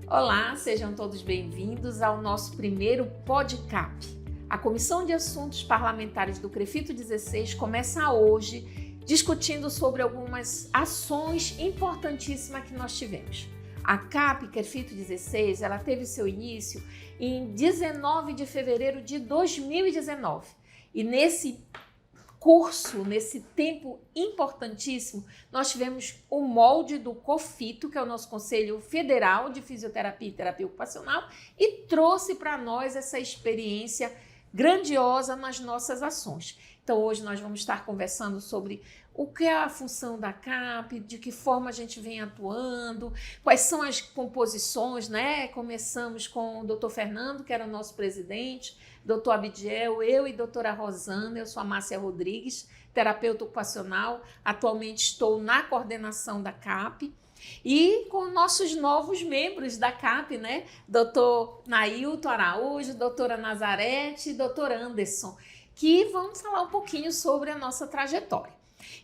Olá, sejam todos bem-vindos ao nosso primeiro PodCap. A Comissão de Assuntos Parlamentares do CREFITO 16 começa hoje discutindo sobre algumas ações importantíssimas que nós tivemos. A CAP CREFITO 16, ela teve seu início em 19 de fevereiro de 2019 e nesse tempo importantíssimo, nós tivemos o molde do COFITO, que é o nosso Conselho Federal de Fisioterapia e Terapia Ocupacional, e trouxe para nós essa experiência grandiosa nas nossas ações. Então, hoje nós vamos estar conversando sobre o que é a função da CAP, de que forma a gente vem atuando, quais são as composições, né? Começamos com o doutor Fernando, que era o nosso presidente, doutor Abidiel, eu e doutora Rosana, eu sou a Márcia Rodrigues, terapeuta ocupacional, atualmente estou na coordenação da CAP, e com nossos novos membros da CAP, né? Doutor Nailton Araújo, doutora Nazarete e doutor Anderson, que vão falar um pouquinho sobre a nossa trajetória.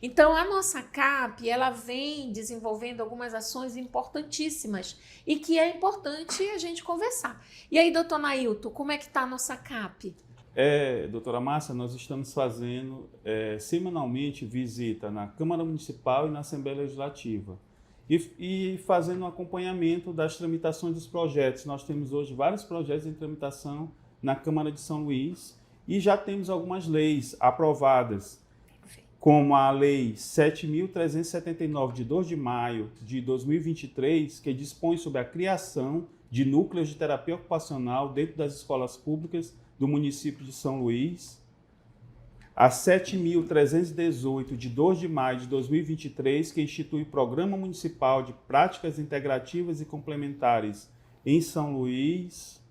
Então, a nossa CAP, ela vem desenvolvendo algumas ações importantíssimas e que é importante a gente conversar. E aí, doutor Nailton, como é que está a nossa CAP? Doutora Márcia, nós estamos fazendo semanalmente visita na Câmara Municipal e na Assembleia Legislativa e fazendo um acompanhamento das tramitações dos projetos. Nós temos hoje vários projetos em tramitação na Câmara de São Luís e já temos algumas leis aprovadas, como a Lei 7.379, de 2 de maio de 2023, que dispõe sobre a criação de núcleos de terapia ocupacional dentro das escolas públicas do município de São Luís. A 7.318, de 2 de maio de 2023, que institui o Programa Municipal de Práticas Integrativas e Complementares em São Luís.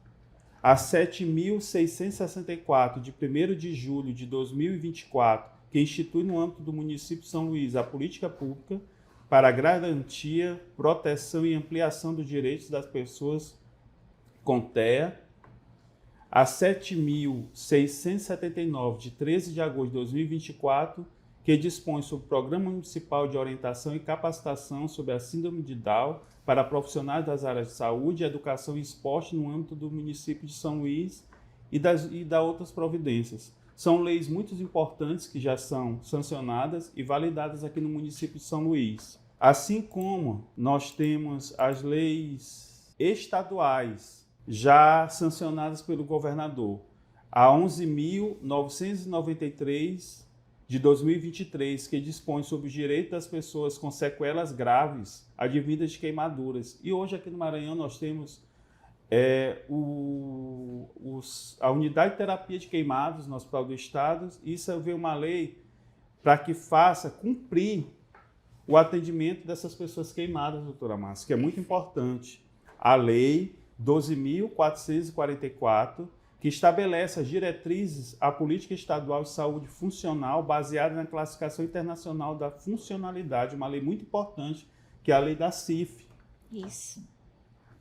A 7.664, de 1º de julho de 2024, que institui no âmbito do município de São Luís a política pública para a garantia, proteção e ampliação dos direitos das pessoas com TEA. A 7.679, de 13 de agosto de 2024, que dispõe sobre o Programa Municipal de Orientação e Capacitação sobre a Síndrome de Down para profissionais das áreas de saúde, educação e esporte no âmbito do município de São Luís e das outras providências. São leis muito importantes que já são sancionadas e validadas aqui no município de São Luís. Assim como nós temos as leis estaduais já sancionadas pelo governador. A 11.993 de 2023, que dispõe sobre os direitos das pessoas com sequelas graves advindas de queimaduras. E hoje aqui no Maranhão nós temos a unidade de terapia de queimados no Hospital do Estado. Isso veio uma lei para que faça cumprir o atendimento dessas pessoas queimadas, doutora Márcia, que é muito importante. A lei 12.444, que estabelece as diretrizes à política estadual de saúde funcional baseada na classificação internacional da funcionalidade, uma lei muito importante, que é a lei da CIF. Isso.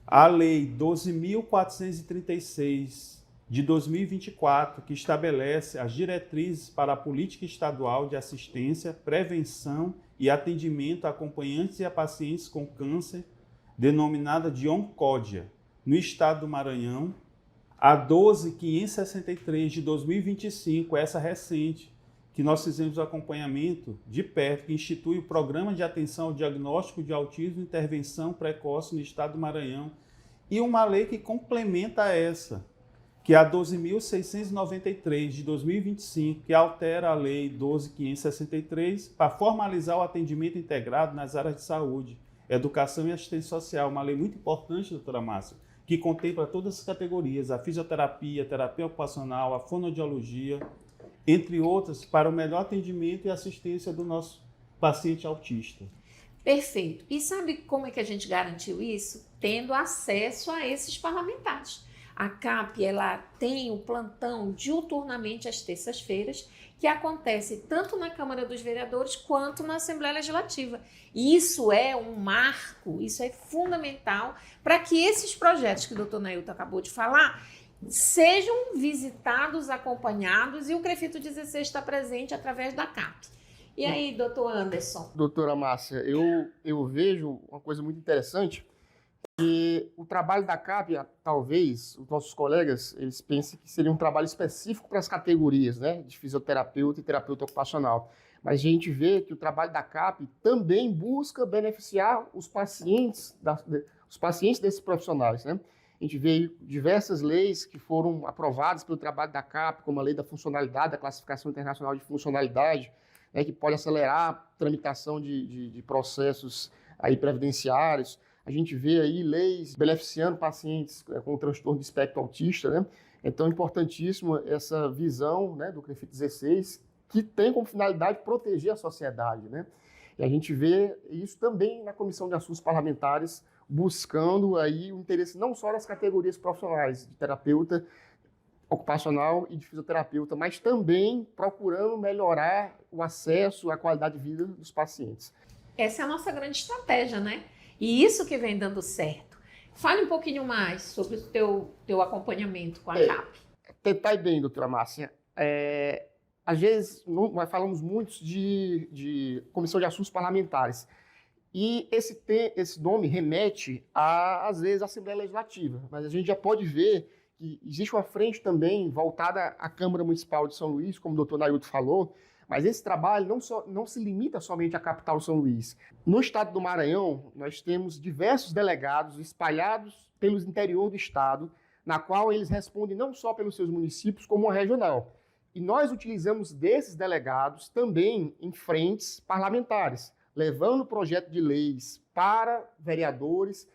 A Lei 12.436, de 2024, que estabelece as diretrizes para a política estadual de assistência, prevenção e atendimento a acompanhantes e a pacientes com câncer, denominada de ONCODIA, no estado do Maranhão. A 12.563, de 2025, essa recente, que nós fizemos o acompanhamento de perto, que institui o Programa de Atenção ao Diagnóstico de Autismo e Intervenção Precoce no estado do Maranhão, e uma lei que complementa essa, que é a 12.693, de 2025, que altera a Lei 12.563 para formalizar o atendimento integrado nas áreas de saúde, educação e assistência social, uma lei muito importante, doutora Márcia, que contempla todas as categorias, a fisioterapia, a terapia ocupacional, a fonoaudiologia, entre outras, para o melhor atendimento e assistência do nosso paciente autista. Perfeito. E sabe como é que a gente garantiu isso? Tendo acesso a esses parlamentares. A CAP, ela tem o plantão diuturnamente às terças-feiras, que acontece tanto na Câmara dos Vereadores quanto na Assembleia Legislativa. E isso é um marco, isso é fundamental para que esses projetos que o doutor Nailton acabou de falar sejam visitados, acompanhados, e o CREFITO 16 está presente através da CAP. E aí, doutor Anderson? Doutora Márcia, eu vejo uma coisa muito interessante E o trabalho da CAP, talvez, os nossos colegas, eles pensem que seria um trabalho específico para as categorias, né, de fisioterapeuta e terapeuta ocupacional. Mas a gente vê que o trabalho da CAP também busca beneficiar os pacientes desses profissionais, né? A gente vê diversas leis que foram aprovadas pelo trabalho da CAP, como a Lei da Funcionalidade, da Classificação Internacional de Funcionalidade, né, que pode acelerar a tramitação de processos aí previdenciários. A gente vê aí leis beneficiando pacientes com transtorno de espectro autista, né? Então, é importantíssimo essa visão, né, do CREFIT 16, que tem como finalidade proteger a sociedade, né? E a gente vê isso também na Comissão de Assuntos Parlamentares, buscando aí o interesse não só das categorias profissionais, de terapeuta ocupacional e de fisioterapeuta, mas também procurando melhorar o acesso à qualidade de vida dos pacientes. Essa é a nossa grande estratégia, né? E isso que vem dando certo. Fale um pouquinho mais sobre o teu acompanhamento com a CAP. Tentar ir bem, doutora Márcia. Às vezes, nós falamos muito de Comissão de Assuntos Parlamentares. E esse nome remete, às vezes, à Assembleia Legislativa. Mas a gente já pode ver que existe uma frente também voltada à Câmara Municipal de São Luís, como o doutor Nailton falou, mas esse trabalho não se limita somente à capital São Luís. No estado do Maranhão, nós temos diversos delegados espalhados pelo interior do estado, na qual eles respondem não só pelos seus municípios, como a regional. E nós utilizamos desses delegados também em frentes parlamentares, levando o projeto de leis para vereadores,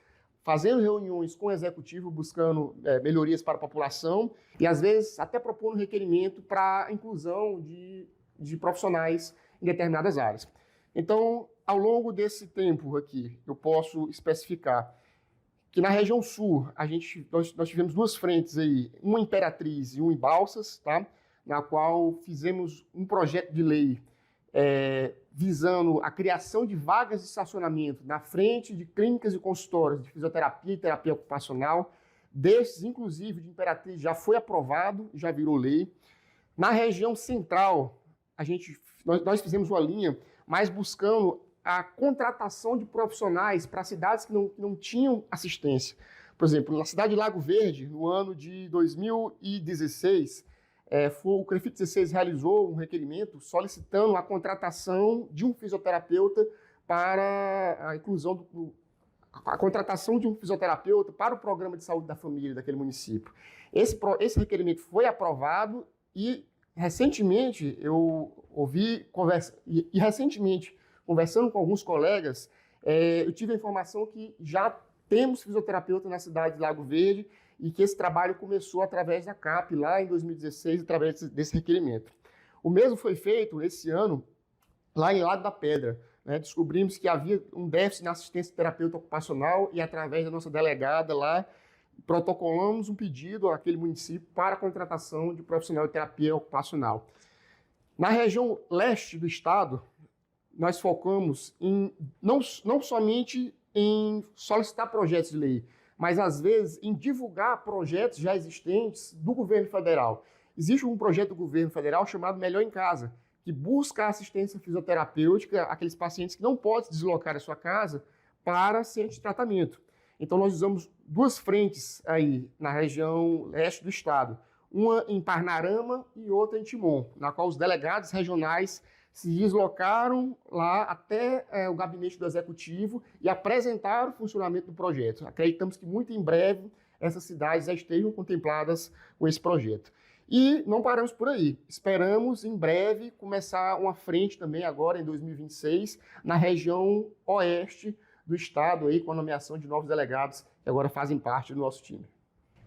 fazendo reuniões com o executivo, buscando melhorias para a população e, às vezes, até propondo requerimento para a inclusão de profissionais em determinadas áreas. Então, ao longo desse tempo aqui, eu posso especificar que na região sul, nós tivemos duas frentes aí, uma em Imperatriz e uma em Balsas, tá? Na qual fizemos um projeto de lei visando a criação de vagas de estacionamento na frente de clínicas e consultórios de fisioterapia e terapia ocupacional. Desses, inclusive, de Imperatriz, já foi aprovado, já virou lei. Na região central, nós fizemos uma linha, mas buscando a contratação de profissionais para cidades que não tinham assistência. Por exemplo, na cidade de Lago Verde, no ano de 2016, o CREFIT 16 realizou um requerimento solicitando a contratação de um fisioterapeuta para a inclusão a contratação de um fisioterapeuta para o programa de saúde da família daquele município. Esse requerimento foi aprovado e recentemente conversando com alguns colegas, eu tive a informação que já temos fisioterapeuta na cidade de Lago Verde e que esse trabalho começou através da CAP lá em 2016, através desse requerimento. O mesmo foi feito esse ano lá em Lago da Pedra, né? Descobrimos que havia um déficit na assistência terapeuta ocupacional e através da nossa delegada lá protocolamos um pedido àquele município para a contratação de profissional de terapia ocupacional. Na região leste do estado, nós focamos não somente em solicitar projetos de lei, mas, às vezes, em divulgar projetos já existentes do governo federal. Existe um projeto do governo federal chamado Melhor em Casa, que busca assistência fisioterapêutica àqueles pacientes que não podem se deslocar da sua casa para centro de tratamento. Então, nós usamos duas frentes aí na região leste do estado, uma em Parnarama e outra em Timon, na qual os delegados regionais se deslocaram lá até o gabinete do executivo e apresentaram o funcionamento do projeto. Acreditamos que muito em breve essas cidades já estejam contempladas com esse projeto. E não paramos por aí. Esperamos em breve começar uma frente também agora em 2026 na região oeste do estado aí com a nomeação de novos delegados que agora fazem parte do nosso time.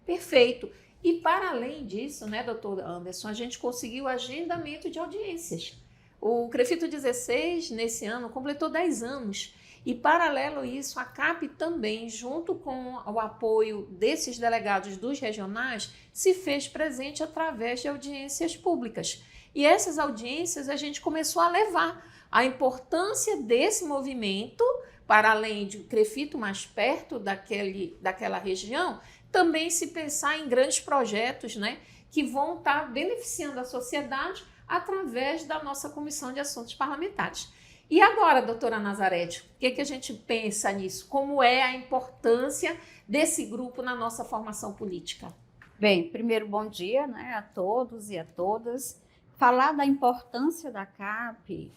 Perfeito. E para além disso, né, doutor Anderson, a gente conseguiu agendamento de audiências. O CREFIT 16, nesse ano, completou 10 anos. E, paralelo a isso, a CAP também, junto com o apoio desses delegados dos regionais, se fez presente através de audiências públicas. E essas audiências a gente começou a levar a importância desse movimento, para além de CREFIT mais perto daquela região, também se pensar em grandes projetos, né, que vão estar beneficiando a sociedade através da nossa Comissão de Assuntos Parlamentares. E agora, doutora Nazarete, o que a gente pensa nisso? Como é a importância desse grupo na nossa formação política? Bem, primeiro, bom dia, né, a todos e a todas. Falar da importância da CAP,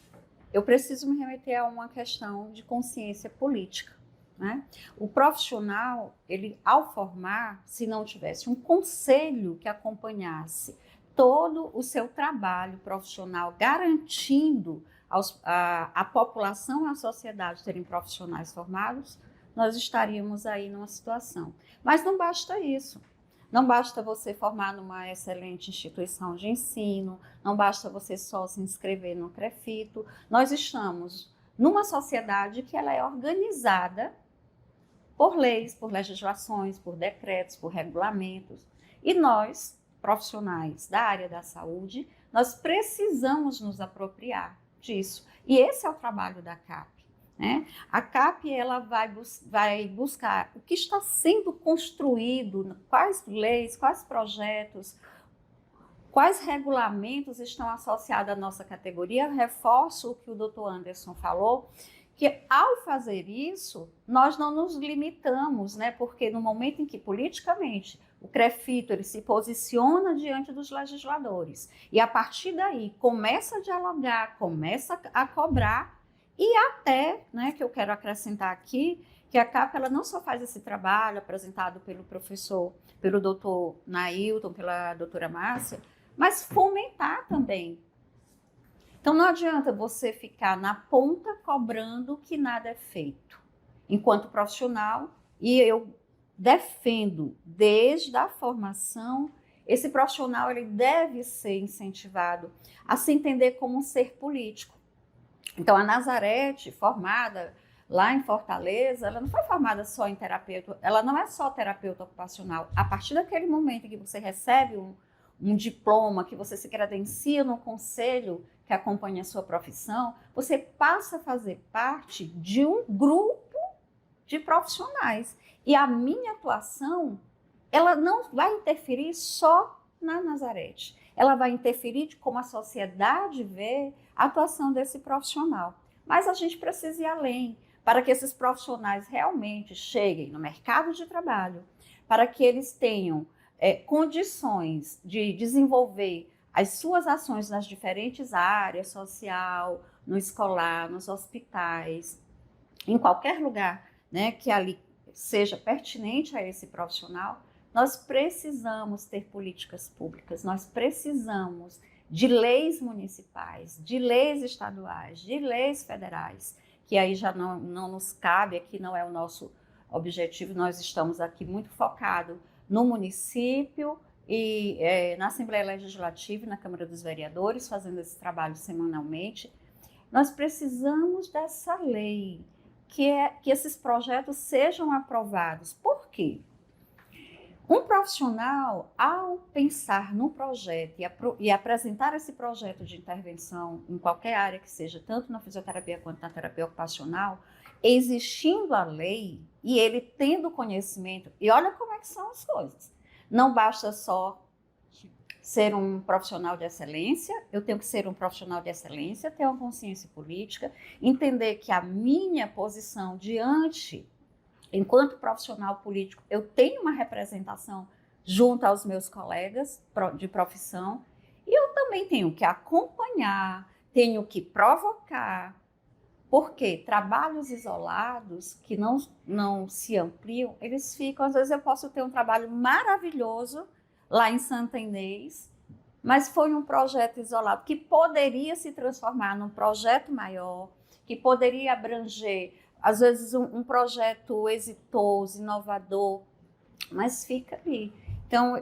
eu preciso me remeter a uma questão de consciência política, né? O profissional, ele, ao formar, se não tivesse um conselho que acompanhasse todo o seu trabalho profissional, garantindo a população e a sociedade terem profissionais formados, nós estaríamos aí numa situação. Mas não basta isso. Não basta você formar numa excelente instituição de ensino, não basta você só se inscrever no CREFITO. Nós estamos numa sociedade que ela é organizada por leis, por legislações, por decretos, por regulamentos. E nós, profissionais da área da saúde, nós precisamos nos apropriar disso. E esse é o trabalho da CAP. Né? A CAP ela vai buscar o que está sendo construído, quais leis, quais projetos, quais regulamentos estão associados à nossa categoria. Reforço o que o doutor Anderson falou, que ao fazer isso, nós não nos limitamos, né? Porque no momento em que politicamente o CREFITO ele se posiciona diante dos legisladores e a partir daí começa a dialogar, começa a cobrar, e até, né, que eu quero acrescentar aqui, que a CAP ela não só faz esse trabalho apresentado pelo professor, pelo doutor Nailton, pela doutora Márcia, mas fomentar também. Então não adianta você ficar na ponta cobrando que nada é feito. Enquanto profissional, e eu defendo desde a formação, esse profissional ele deve ser incentivado a se entender como um ser político. Então, a Nazarete, formada lá em Fortaleza, ela não foi formada só em terapeuta, ela não é só terapeuta ocupacional. A partir daquele momento em que você recebe um diploma, que você se credencia no conselho que acompanha a sua profissão, você passa a fazer parte de um grupo de profissionais. E a minha atuação, ela não vai interferir só na Nazarete. Ela vai interferir de como a sociedade vê a atuação desse profissional. Mas a gente precisa ir além, para que esses profissionais realmente cheguem no mercado de trabalho, para que eles tenham condições de desenvolver as suas ações nas diferentes áreas, social, no escolar, nos hospitais, em qualquer lugar, né, que ali seja pertinente a esse profissional. Nós precisamos ter políticas públicas, nós precisamos de leis municipais, de leis estaduais, de leis federais, que aí já não nos cabe, aqui não é o nosso objetivo, nós estamos aqui muito focados no município e na Assembleia Legislativa e na Câmara dos Vereadores, fazendo esse trabalho semanalmente. Nós precisamos dessa lei, que esses projetos sejam aprovados. Por quê? Um profissional, ao pensar no projeto e apresentar esse projeto de intervenção em qualquer área que seja, tanto na fisioterapia quanto na terapia ocupacional, existindo a lei e ele tendo conhecimento, e olha como é que são as coisas. Não basta só ser um profissional de excelência, eu tenho que ser um profissional de excelência, ter uma consciência política, entender que a minha posição diante, enquanto profissional político, eu tenho uma representação junto aos meus colegas de profissão e eu também tenho que acompanhar, tenho que provocar, porque trabalhos isolados que não se ampliam, eles ficam, às vezes eu posso ter um trabalho maravilhoso lá em Santa Inês, mas foi um projeto isolado que poderia se transformar num projeto maior, que poderia abranger às vezes um projeto exitoso, inovador, mas fica ali. Então,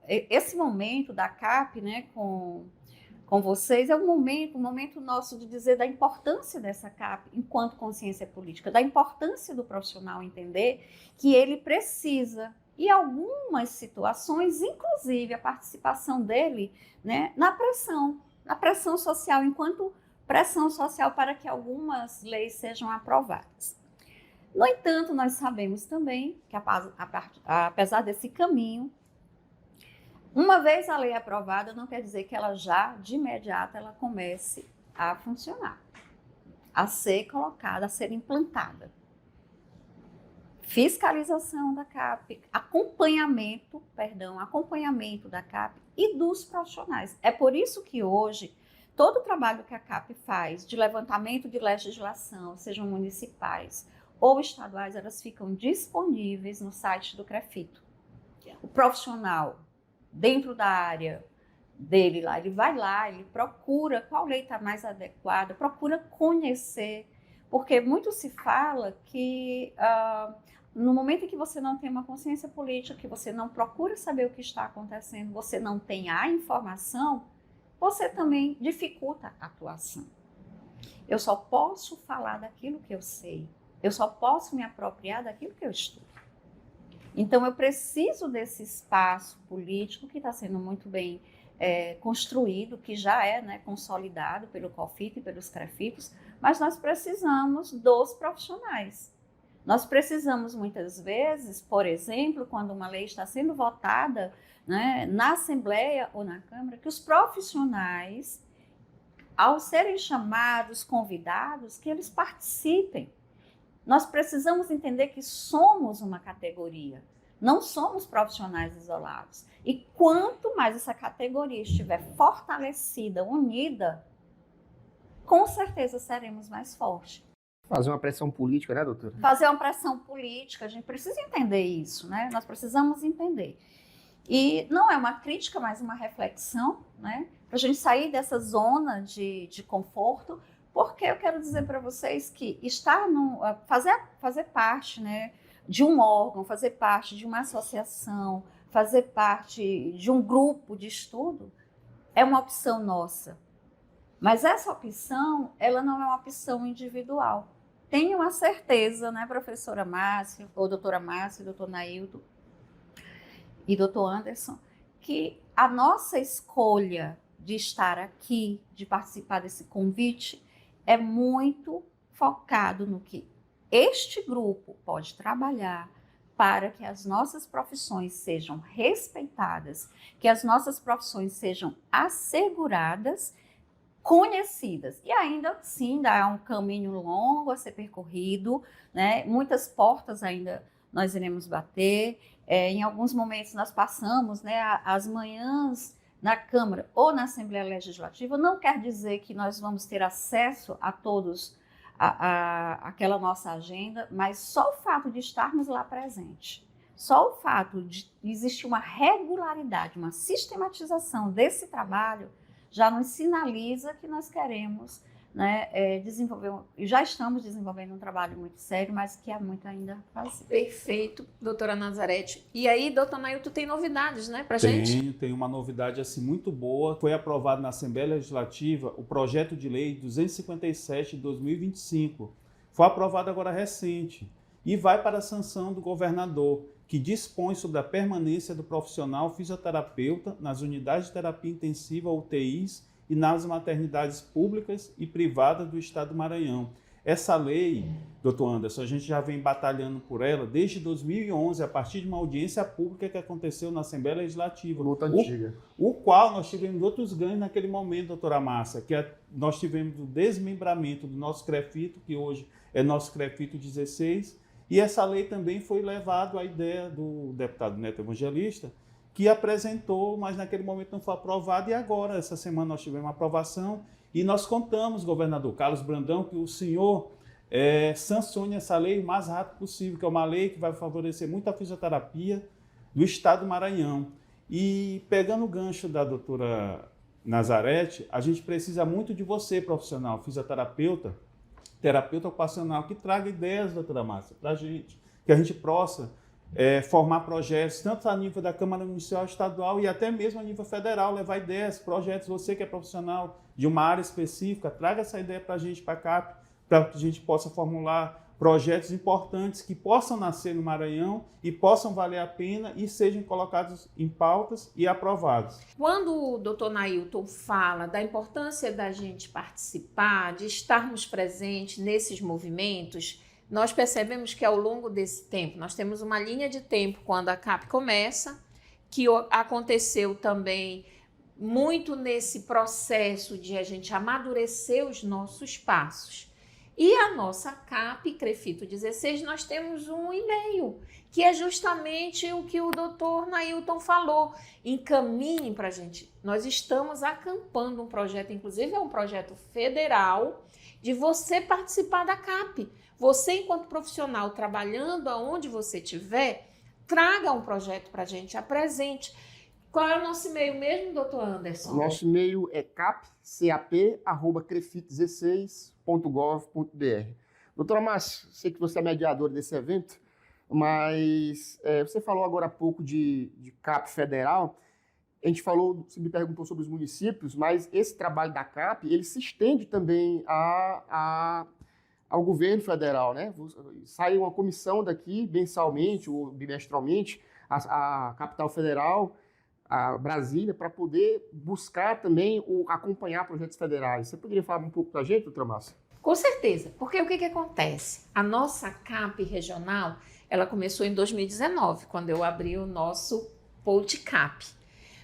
esse momento da CAP, né, com vocês, é um momento nosso de dizer da importância dessa CAP enquanto consciência política, da importância do profissional entender que ele precisa, e algumas situações, inclusive a participação dele, né, na pressão social, enquanto pressão social para que algumas leis sejam aprovadas. No entanto, nós sabemos também que, apesar desse caminho, uma vez a lei aprovada, não quer dizer que ela já, de imediato, ela comece a funcionar. a ser colocada, a ser implantada. Fiscalização da CAP, acompanhamento da CAP e dos profissionais. É por isso que hoje, todo o trabalho que a CAP faz de levantamento de legislação, sejam municipais ou estaduais, elas ficam disponíveis no site do CREFITO. O profissional, dentro da área dele lá, ele vai lá, ele procura qual lei está mais adequada, procura conhecer, porque muito se fala que no momento em que você não tem uma consciência política, que você não procura saber o que está acontecendo, você não tem a informação, você também dificulta a atuação. Eu só posso falar daquilo que eu sei, eu só posso me apropriar daquilo que eu estudo. Então, eu preciso desse espaço político que está sendo muito bem construído, que já é, né, consolidado pelo COFIT e pelos CREFITOS, mas nós precisamos dos profissionais. Nós precisamos, muitas vezes, por exemplo, quando uma lei está sendo votada, né, na Assembleia ou na Câmara, que os profissionais, ao serem chamados, convidados, que eles participem. Nós precisamos entender que somos uma categoria, não somos profissionais isolados. E quanto mais essa categoria estiver fortalecida, unida, com certeza seremos mais fortes. Fazer uma pressão política, né, doutora? Fazer uma pressão política, a gente precisa entender isso, né? Nós precisamos entender. E não é uma crítica, mas uma reflexão, né? Para a gente sair dessa zona de conforto, porque eu quero dizer para vocês que fazer parte, né, de um órgão, fazer parte de uma associação, fazer parte de um grupo de estudo, é uma opção nossa. Mas essa opção, ela não é uma opção individual. Tenho a certeza, né, professora Márcia, ou doutora Márcia, doutor Nailton e doutor Anderson, que a nossa escolha de estar aqui, de participar desse convite, é muito focado no que este grupo pode trabalhar para que as nossas profissões sejam respeitadas, que as nossas profissões sejam asseguradas, conhecidas. E ainda assim, há um caminho longo a ser percorrido, né? Muitas portas ainda nós iremos bater. Em alguns momentos nós passamos, né, as manhãs na Câmara ou na Assembleia Legislativa. Não quer dizer que nós vamos ter acesso a todos aquela nossa agenda, mas só o fato de estarmos lá presentes, só o fato de existir uma regularidade, uma sistematização desse trabalho, já nos sinaliza que nós queremos, né, desenvolver, já estamos desenvolvendo um trabalho muito sério, mas que há muito ainda a fazer. Perfeito, doutora Nazarete. E aí, doutor Nailton, tem novidades, né, pra gente? Tem uma novidade assim muito boa. Foi aprovado na Assembleia Legislativa o projeto de lei 257 de 2025. Foi aprovado agora recente e vai para a sanção do governador, que dispõe sobre a permanência do profissional fisioterapeuta nas unidades de terapia intensiva, UTIs, e nas maternidades públicas e privadas do Estado do Maranhão. Essa lei, doutor Anderson, a gente já vem batalhando por ela desde 2011, a partir de uma audiência pública que aconteceu na Assembleia Legislativa. Luta antiga. O qual nós tivemos outros ganhos naquele momento, doutora Márcia, que nós tivemos o desmembramento do nosso CREFITO, que hoje é nosso CREFITO 16, e essa lei também foi levada à ideia do deputado Neto Evangelista, que apresentou, mas naquele momento não foi aprovado, e agora, essa semana, nós tivemos uma aprovação, e nós contamos, governador Carlos Brandão, que o senhor sancione essa lei o mais rápido possível, que é uma lei que vai favorecer muito a fisioterapia do Estado do Maranhão. E pegando o gancho da doutora Nazarete, a gente precisa muito de você, profissional, fisioterapeuta, terapeuta ocupacional, que traga ideias, doutora Márcia, para a gente, que a gente possa formar projetos, tanto a nível da Câmara Municipal Estadual e até mesmo a nível federal, levar ideias, projetos. Você que é profissional de uma área específica, traga essa ideia para a gente, para a CAP, para que a gente possa formular projetos importantes que possam nascer no Maranhão e possam valer a pena e sejam colocados em pautas e aprovados. Quando o doutor Nailton fala da importância da gente participar, de estarmos presentes nesses movimentos, nós percebemos que ao longo desse tempo, nós temos uma linha de tempo quando a CAP começa, que aconteceu também muito nesse processo de a gente amadurecer os nossos passos. E a nossa CAP, Crefito 16, nós temos um e-mail, que é justamente o que o doutor Nailton falou. Encaminhem para a gente. Nós estamos acampando um projeto, inclusive é um projeto federal, de você participar da CAP. Você, enquanto profissional, trabalhando aonde você estiver, traga um projeto para a gente, apresente. Qual é o nosso e-mail mesmo, doutor Anderson? Nosso e-mail é cap@crefito16.gov.br. Doutora Márcia, sei que você é mediadora desse evento, mas você falou agora há pouco de CAP federal. A gente falou, você me perguntou sobre os municípios, mas esse trabalho da CAP, ele se estende também ao governo federal, né? Sai uma comissão daqui, mensalmente ou bimestralmente, a capital federal, a Brasília, para poder buscar também acompanhar projetos federais. Você poderia falar um pouco para a gente, doutora Márcia? Com certeza, porque o que acontece? A nossa CAP regional, ela começou em 2019, quando eu abri o nosso PodCap.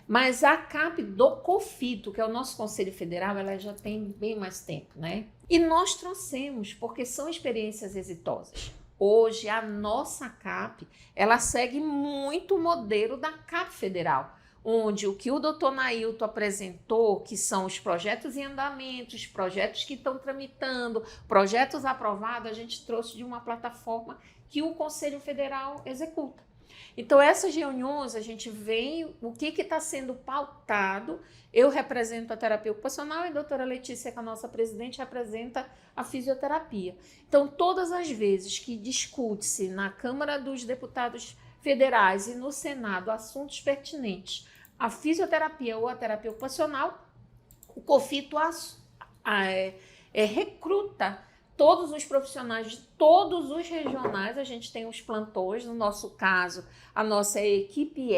Mas a CAP do COFITO, que é o nosso Conselho Federal, ela já tem bem mais tempo, né? E nós trouxemos, porque são experiências exitosas. Hoje, a nossa CAP, ela segue muito o modelo da CAP federal, onde o que o doutor Nailton apresentou, que são os projetos em andamento, os projetos que estão tramitando, projetos aprovados, a gente trouxe de uma plataforma que o Conselho Federal executa. Então, essas reuniões, a gente vem, o que está sendo pautado. Eu represento a terapia ocupacional e a doutora Letícia, que é a nossa presidente, representa a fisioterapia. Então, todas as vezes que discute-se na Câmara dos Deputados Federais e no Senado assuntos pertinentes à fisioterapia ou à terapia ocupacional, o COFITO recruta todos os profissionais de todos os regionais. A gente tem os plantões, no nosso caso, a nossa equipe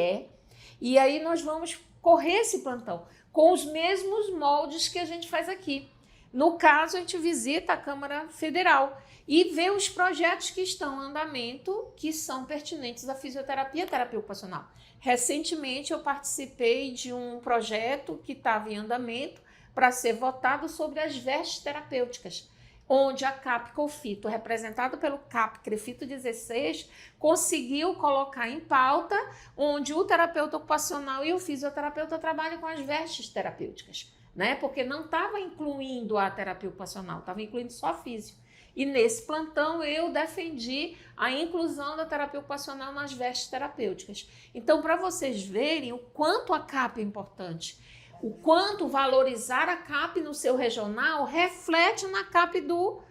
e aí nós vamos correr esse plantão com os mesmos moldes que a gente faz aqui. No caso, a gente visita a Câmara Federal e vê os projetos que estão em andamento, que são pertinentes à fisioterapia e terapia ocupacional. Recentemente, eu participei de um projeto que estava em andamento para ser votado sobre as vestes terapêuticas, onde a CAP COFITO, representada pelo CAP Crefito 16, conseguiu colocar em pauta onde o terapeuta ocupacional e o fisioterapeuta trabalham com as vestes terapêuticas, né? Porque não estava incluindo a terapia ocupacional, estava incluindo só a físio. E nesse plantão eu defendi a inclusão da terapia ocupacional nas vestes terapêuticas. Então, para vocês verem o quanto a CAP é importante, o quanto valorizar a CAP no seu regional reflete na CAP do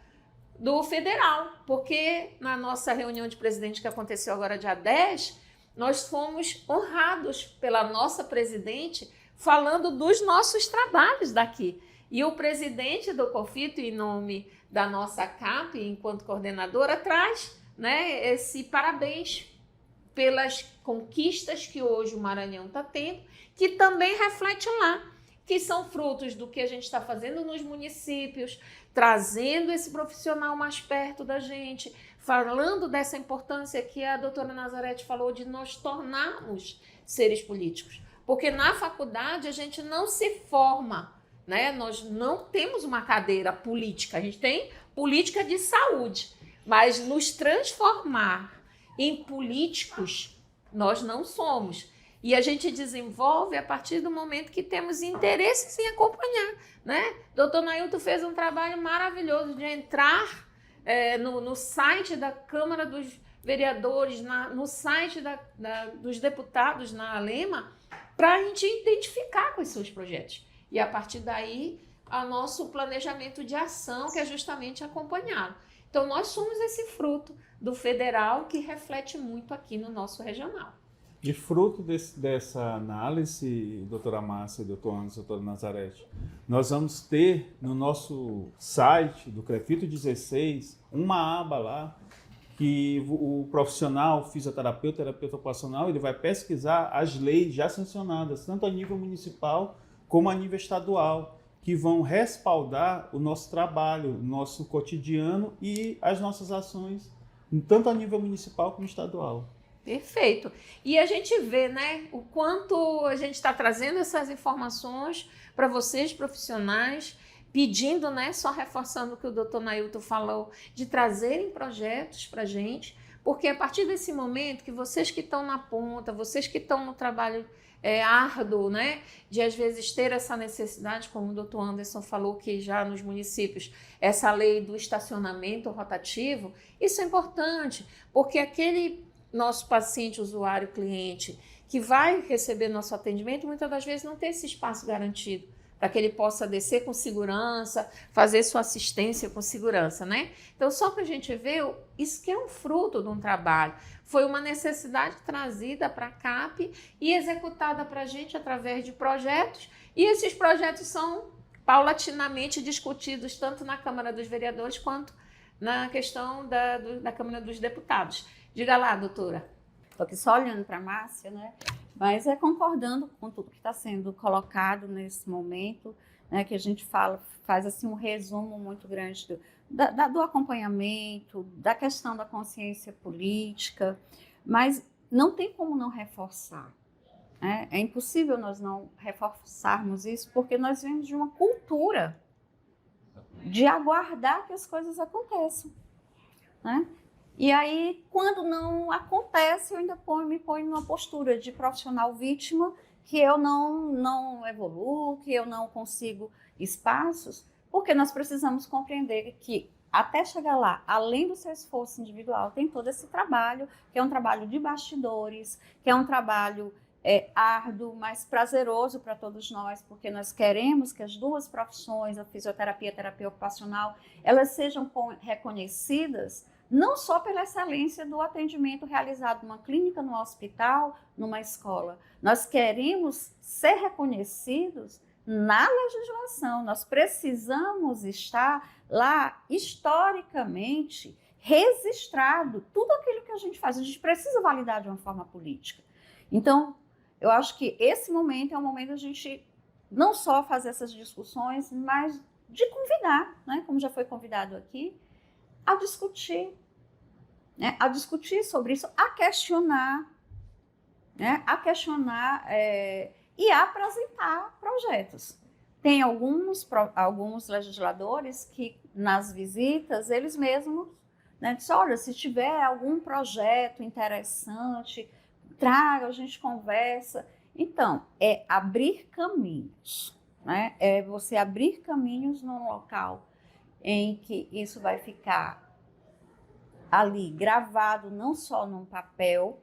federal, porque na nossa reunião de presidente que aconteceu agora dia 10, nós fomos honrados pela nossa presidente falando dos nossos trabalhos daqui. E o presidente do COFITO, em nome da nossa CAP, enquanto coordenadora, traz, né, esse parabéns pelas conquistas que hoje o Maranhão está tendo, que também reflete lá, que são frutos do que a gente está fazendo nos municípios, trazendo esse profissional mais perto da gente, falando dessa importância que a doutora Nazarete falou de nós tornarmos seres políticos. Porque na faculdade a gente não se forma, né? Nós não temos uma cadeira política, a gente tem política de saúde, mas nos transformar em políticos nós não somos. E a gente desenvolve a partir do momento que temos interesses em acompanhar, né? Doutor Nailton fez um trabalho maravilhoso de entrar no site da Câmara dos Vereadores, no site dos deputados na Alema, para a gente identificar quais são os projetos. E a partir daí, o nosso planejamento de ação, que é justamente acompanhá-lo. Então, nós somos esse fruto do federal que reflete muito aqui no nosso regional. E fruto dessa análise, doutora Márcia, doutor Anderson, doutora Nazarete, nós vamos ter no nosso site do Crefito 16 uma aba lá que o profissional, fisioterapeuta, terapeuta ocupacional, ele vai pesquisar as leis já sancionadas, tanto a nível municipal como a nível estadual, que vão respaldar o nosso trabalho, o nosso cotidiano e as nossas ações, tanto a nível municipal como estadual. Perfeito. E a gente vê, né, o quanto a gente está trazendo essas informações para vocês, profissionais, pedindo, né, só reforçando o que o doutor Nailton falou, de trazerem projetos para a gente, porque a partir desse momento que vocês que estão na ponta, vocês que estão no trabalho árduo, né, de às vezes ter essa necessidade, como o doutor Anderson falou, que já nos municípios, essa lei do estacionamento rotativo, isso é importante, porque aquele nosso paciente, usuário, cliente, que vai receber nosso atendimento, muitas das vezes não tem esse espaço garantido, para que ele possa descer com segurança, fazer sua assistência com segurança, né? Então, só para a gente ver, isso que é um fruto de um trabalho. Foi uma necessidade trazida para a CAP e executada para a gente através de projetos, e esses projetos são paulatinamente discutidos tanto na Câmara dos Vereadores quanto na questão da Câmara dos Deputados. Diga lá, doutora. Estou aqui só olhando para a Márcia, né? Mas concordando com tudo que está sendo colocado nesse momento, né, que a gente faz assim um resumo muito grande do acompanhamento, da questão da consciência política, mas não tem como não reforçar. Né? É impossível nós não reforçarmos isso, porque nós vemos de uma cultura de aguardar que as coisas aconteçam. Né? E aí, quando não acontece, eu ainda me ponho numa postura de profissional vítima, que eu não evoluo, que eu não consigo espaços, porque nós precisamos compreender que, até chegar lá, além do seu esforço individual, tem todo esse trabalho, que é um trabalho de bastidores, que é um trabalho árduo, mas prazeroso para todos nós, porque nós queremos que as duas profissões, a fisioterapia e a terapia ocupacional, elas sejam reconhecidas não só pela excelência do atendimento realizado numa clínica, num hospital, numa escola. Nós queremos ser reconhecidos na legislação. Nós precisamos estar lá, historicamente, registrado tudo aquilo que a gente faz. A gente precisa validar de uma forma política. Então, eu acho que esse momento é um momento a gente não só fazer essas discussões, mas de convidar, né, como já foi convidado aqui, a discutir, né? A discutir sobre isso, a questionar, né? E a apresentar projetos. Tem alguns legisladores que, nas visitas, eles mesmos, né, dizem, olha, se tiver algum projeto interessante, traga, a gente conversa. Então, é abrir caminhos, né? É você abrir caminhos num local em que isso vai ficar ali gravado não só num papel,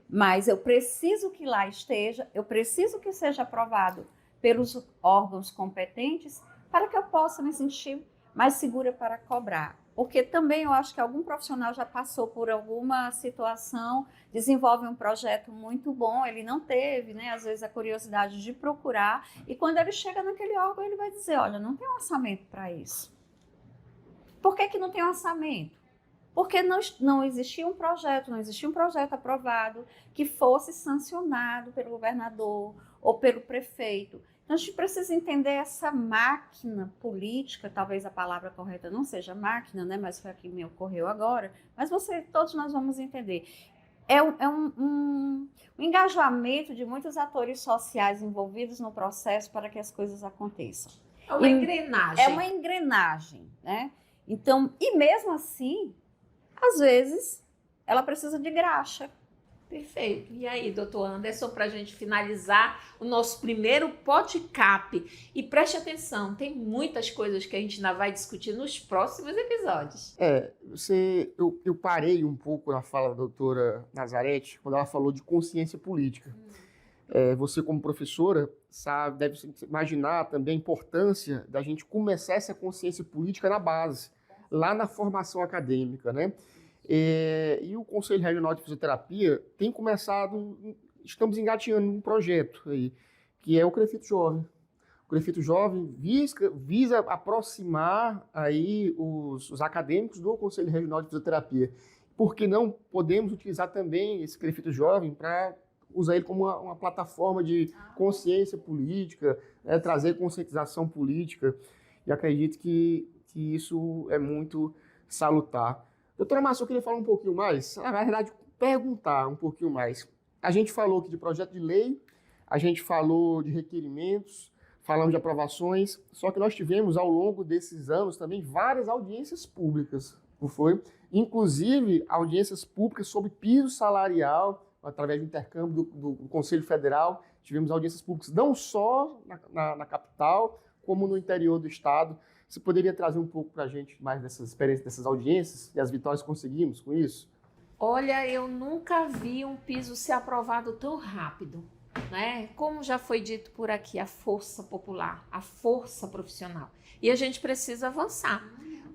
mas eu preciso que lá esteja, eu preciso que seja aprovado pelos órgãos competentes para que eu possa me sentir mais segura para cobrar. Porque também eu acho que algum profissional já passou por alguma situação, desenvolve um projeto muito bom, ele não teve, né, às vezes, a curiosidade de procurar, e quando ele chega naquele órgão, ele vai dizer, olha, não tem orçamento para isso. Por que não tem orçamento? Porque não existia um projeto aprovado que fosse sancionado pelo governador ou pelo prefeito. Então, a gente precisa entender essa máquina política, talvez a palavra correta não seja máquina, né? Mas foi a que me ocorreu agora, mas todos nós vamos entender. É um engajamento de muitos atores sociais envolvidos no processo para que as coisas aconteçam. É uma engrenagem. É uma engrenagem, né? Então, e mesmo assim, às vezes, ela precisa de graxa. Perfeito. E aí, doutor Anderson, para a gente finalizar o nosso primeiro podcast. E preste atenção, tem muitas coisas que a gente ainda vai discutir nos próximos episódios. Eu parei um pouco na fala da doutora Nazarete, quando ela falou de consciência política. Você, como professora, deve imaginar também a importância da gente começar essa consciência política na base, lá na formação acadêmica, né? E o Conselho Regional de Fisioterapia tem começado, estamos engatinhando um projeto aí, que é o CREFITO Jovem. O CREFITO Jovem visa aproximar aí os acadêmicos do Conselho Regional de Fisioterapia. Porque não podemos utilizar também esse CREFITO Jovem para usar ele como uma plataforma de consciência política, trazer conscientização política, e acredito que isso é muito salutar. Doutora Márcia, eu queria falar um pouquinho mais, na verdade, perguntar um pouquinho mais. A gente falou aqui de projeto de lei, a gente falou de requerimentos, falamos de aprovações, só que nós tivemos ao longo desses anos também várias audiências públicas, não foi? Inclusive audiências públicas sobre piso salarial, através do intercâmbio do Conselho Federal. Tivemos audiências públicas não só na capital, como no interior do estado. Você poderia trazer um pouco para a gente mais dessas experiências, dessas audiências e as vitórias que conseguimos com isso? Olha, eu nunca vi um piso ser aprovado tão rápido, né? Como já foi dito por aqui, a força popular, a força profissional. E a gente precisa avançar.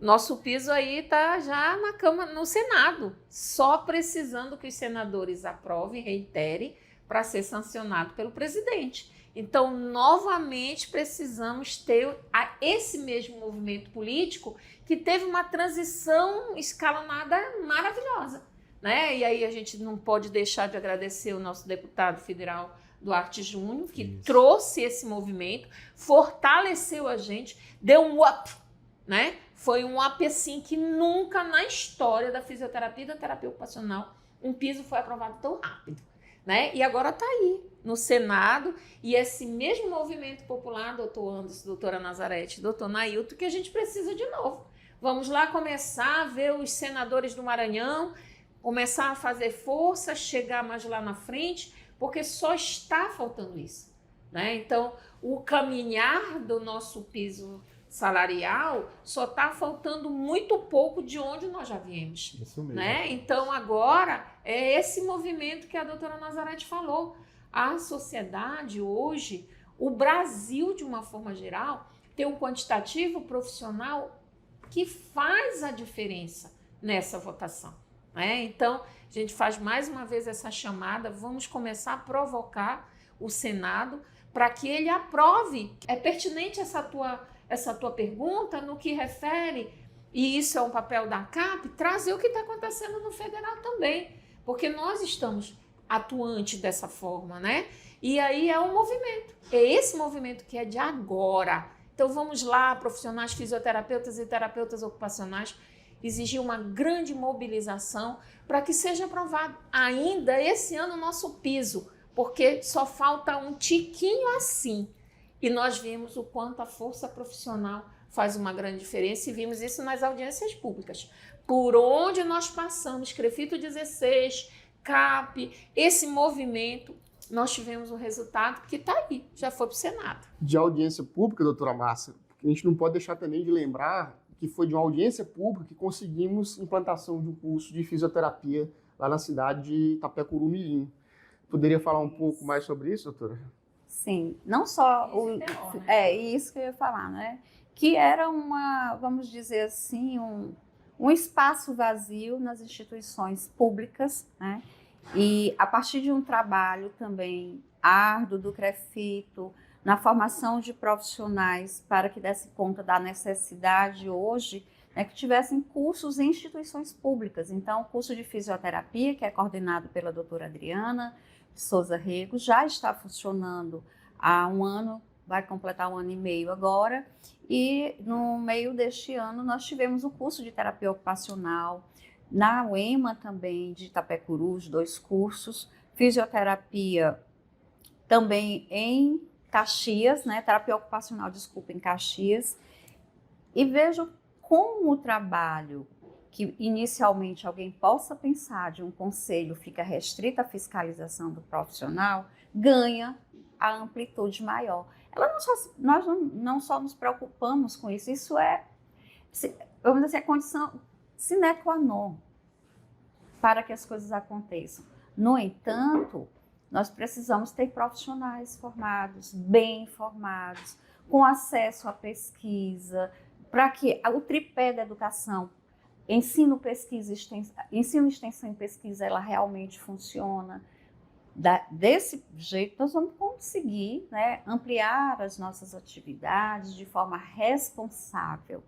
Nosso piso aí está já na Câmara, no Senado, só precisando que os senadores aprovem, reiterem, para ser sancionado pelo presidente. Então, novamente, precisamos ter esse mesmo movimento político que teve uma transição escalonada maravilhosa, né? E aí a gente não pode deixar de agradecer o nosso deputado federal Duarte Júnior, que trouxe esse movimento, fortaleceu a gente, deu um up, né? Foi um up assim que nunca na história da fisioterapia e da terapia ocupacional um piso foi aprovado tão rápido, né? E agora está aí no Senado, e esse mesmo movimento popular, doutor Anderson, doutora Nazarete, doutor Nailton, que a gente precisa de novo. Vamos lá começar a ver os senadores do Maranhão, começar a fazer força, chegar mais lá na frente, porque só está faltando isso, né? Então, o caminhar do nosso piso salarial só está faltando muito pouco de onde nós já viemos. Isso mesmo. Né? Então, agora, é esse movimento que a doutora Nazarete falou. A sociedade hoje, o Brasil, de uma forma geral, tem um quantitativo profissional que faz a diferença nessa votação. Né? Então, a gente faz mais uma vez essa chamada, vamos começar a provocar o Senado para que ele aprove. É pertinente essa tua pergunta no que refere, e isso é um papel da CAP, trazer o que está acontecendo no federal também, porque nós estamos atuantes dessa forma, né? E aí é um movimento, é esse movimento que é de agora. Então vamos lá, profissionais fisioterapeutas e terapeutas ocupacionais, exigir uma grande mobilização para que seja aprovado ainda esse ano o nosso piso, porque só falta um tiquinho assim. E nós vimos o quanto a força profissional faz uma grande diferença e vimos isso nas audiências públicas. Por onde nós passamos, CREFITO 16, CAP, esse movimento, nós tivemos um resultado que está aí, já foi para o Senado. De audiência pública, doutora Márcia, a gente não pode deixar também de lembrar que foi de uma audiência pública que conseguimos implantação de um curso de fisioterapia lá na cidade de Itapecuru-Mirim. Poderia falar um pouco mais sobre isso, doutora? Sim, não só isso que eu ia falar, né? Que era vamos dizer assim, um espaço vazio nas instituições públicas, né? E a partir de um trabalho também árduo do CREFITO, na formação de profissionais para que desse conta da necessidade hoje, né, que tivessem cursos em instituições públicas. Então, o curso de fisioterapia, que é coordenado pela doutora Adriana de Souza Rego, já está funcionando há um ano, vai completar 1 ano e meio agora, e no meio deste ano nós tivemos o curso de terapia ocupacional, na UEMA também, de Itapecuru, os 2 cursos, fisioterapia também em Caxias, né, terapia ocupacional, desculpa, em Caxias, e vejo como o trabalho que inicialmente alguém possa pensar de um conselho fica restrito à fiscalização do profissional, ganha a amplitude maior. Nós não só nos preocupamos com isso, isso é, vamos dizer, a condição sine qua non para que as coisas aconteçam. No entanto, nós precisamos ter profissionais formados, bem formados, com acesso à pesquisa, para que o tripé da educação, ensino, extensão e pesquisa, ela realmente funciona. Desse jeito, nós vamos conseguir, né, ampliar as nossas atividades de forma responsável.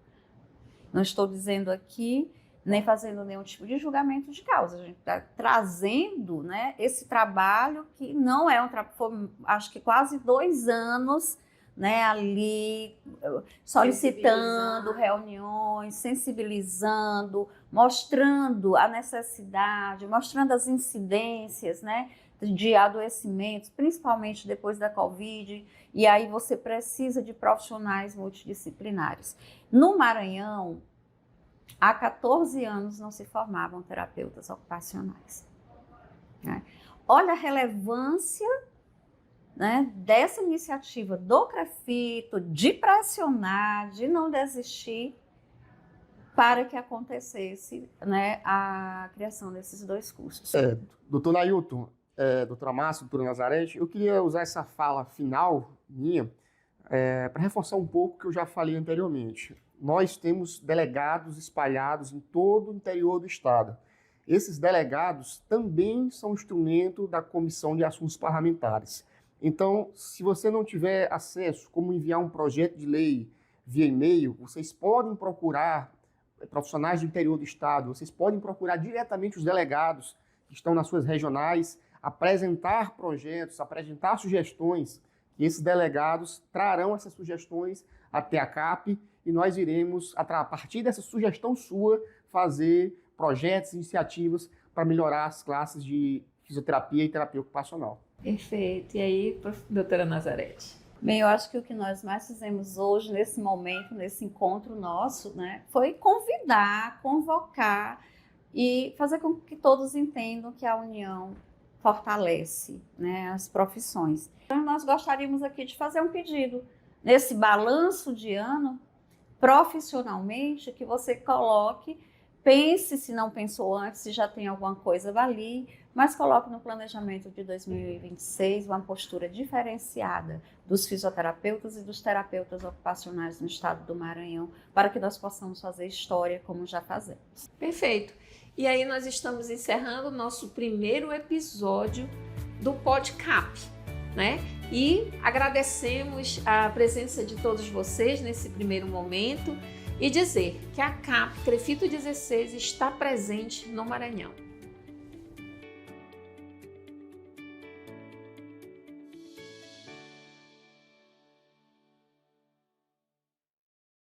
Não estou dizendo aqui, nem fazendo nenhum tipo de julgamento de causa. A gente está trazendo, né, esse trabalho que não é um trabalho, acho que quase 2 anos, né, ali solicitando reuniões, sensibilizando, mostrando a necessidade, mostrando as incidências, né, de adoecimentos, principalmente depois da Covid, e aí você precisa de profissionais multidisciplinares. No Maranhão, há 14 anos não se formavam terapeutas ocupacionais, né? Olha a relevância, né, dessa iniciativa do CREFITO de pressionar, de não desistir, para que acontecesse, né, a criação desses 2 cursos. Doutor Nailton, doutora Márcia, doutora Nazarete, eu queria usar essa fala final minha para reforçar um pouco o que eu já falei anteriormente. Nós temos delegados espalhados em todo o interior do estado. Esses delegados também são instrumento da Comissão de Assuntos Parlamentares. Então, se você não tiver acesso como enviar um projeto de lei via e-mail, vocês podem procurar profissionais do interior do estado, vocês podem procurar diretamente os delegados que estão nas suas regionais, apresentar projetos, apresentar sugestões, e esses delegados trarão essas sugestões até a CAP e nós iremos, a partir dessa sugestão sua, fazer projetos, iniciativas para melhorar as classes de fisioterapia e terapia ocupacional. Perfeito. E aí, doutora Nazarete? Bem, eu acho que o que nós mais fizemos hoje, nesse momento, nesse encontro nosso, né, foi convidar, convocar e fazer com que todos entendam que a união fortalece, né, as profissões. Então, nós gostaríamos aqui de fazer um pedido. Nesse balanço de ano, profissionalmente, que você coloque, pense se não pensou antes, se já tem alguma coisa ali, mas coloque no planejamento de 2026 uma postura diferenciada dos fisioterapeutas e dos terapeutas ocupacionais no estado do Maranhão, para que nós possamos fazer história como já fazemos. Perfeito. E aí nós estamos encerrando o nosso primeiro episódio do PodCap, né? E agradecemos a presença de todos vocês nesse primeiro momento e dizer que a CAP CREFITO 16 está presente no Maranhão.